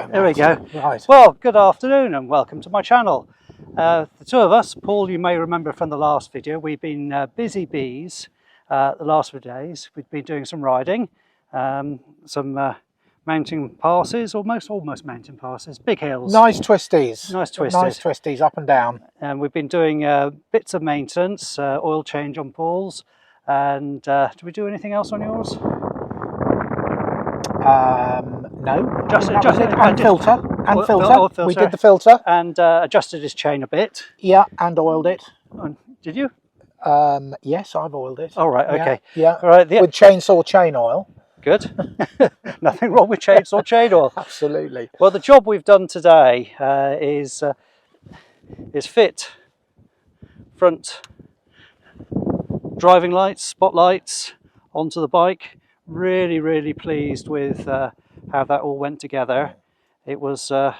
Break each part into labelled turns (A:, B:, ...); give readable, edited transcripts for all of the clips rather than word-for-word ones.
A: go.
B: There we go.
A: Right.
B: Well, good afternoon and welcome to my channel. The two of us, Paul, you may remember from the last video, we've been busy bees the last few days. We've been doing some riding, some mountain passes, almost mountain passes, big hills.
A: Nice twisties.
B: Nice twisties.
A: Nice twisties up and down.
B: And we've been doing bits of maintenance, oil change on Paul's. And did we do anything else on yours?
A: No.
B: Just
A: and filter. And filter. We did the filter.
B: And adjusted his chain a bit.
A: Yeah, and oiled it.
B: Did you?
A: Yes, I've oiled it.
B: All right, okay.
A: Yeah.
B: All right,
A: with chainsaw chain oil.
B: Good. Nothing wrong with chainsaw chain oil.
A: Absolutely.
B: Well, the job we've done today is fit front driving lights, spotlights onto the bike. Really pleased with how that all went together. It was, well,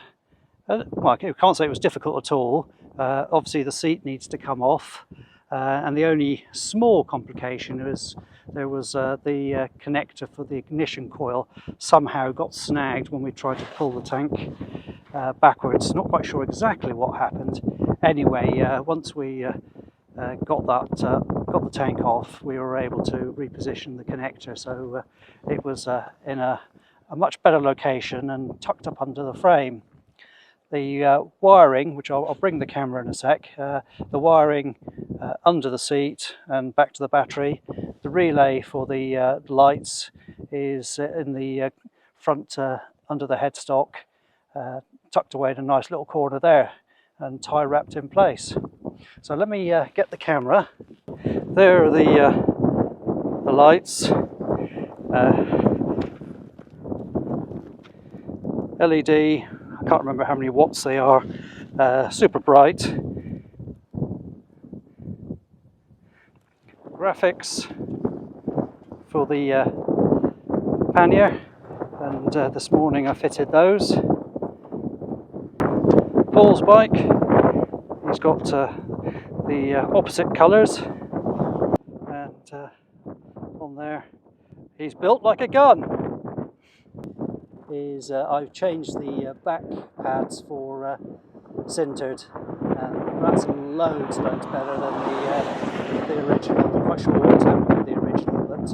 B: I can't say it was difficult at all. Obviously the seat needs to come off, and the only small complication was there was the connector for the ignition coil somehow got snagged when we tried to pull the tank backwards. Not quite sure exactly what happened. Anyway, once we got the tank off, we were able to reposition the connector, so it was in a much better location and tucked up under the frame. The wiring, which I'll bring the camera in a sec, the wiring under the seat and back to the battery. The relay for the lights is in the front under the headstock, tucked away in a nice little corner there and tie wrapped in place. So let me get the camera. There are the lights. LED, I can't remember how many watts they are, super bright. Graphics for the pannier, and this morning I fitted those. Paul's bike, he's got the opposite colours, and on there he's built like a gun. I've changed the back pads for sintered, and that's loads better than the original. I'm not quite sure what happened with the original, but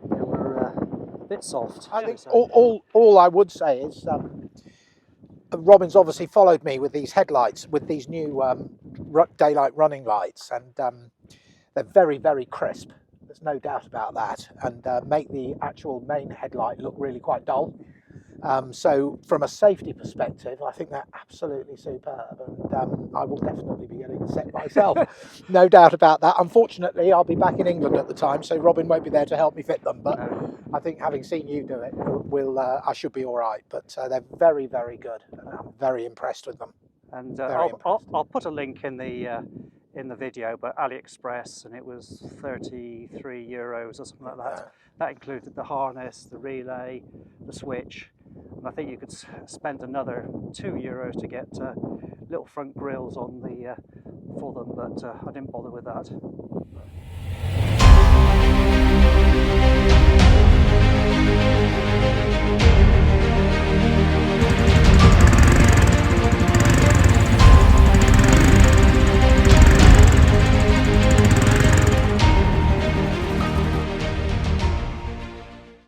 B: they were a bit soft.
A: I think all I would say is Robin's obviously followed me with these headlights, with these new daylight running lights, and they're very crisp. There's no doubt about that, and make the actual main headlight look really quite dull. So from a safety perspective, I think they're absolutely superb, and I will definitely be getting a set myself. No doubt about that. Unfortunately, I'll be back in England at the time, so Robin won't be there to help me fit them, but I think having seen you do it, I should be all right. But they're very good, and I'm very impressed with them.
B: And I'll put a link in the video, but AliExpress, and it was €33 or something like that. That included the harness, the relay, the switch, and I think you could spend another €2 to get little front grills on the for them, but I didn't bother with that.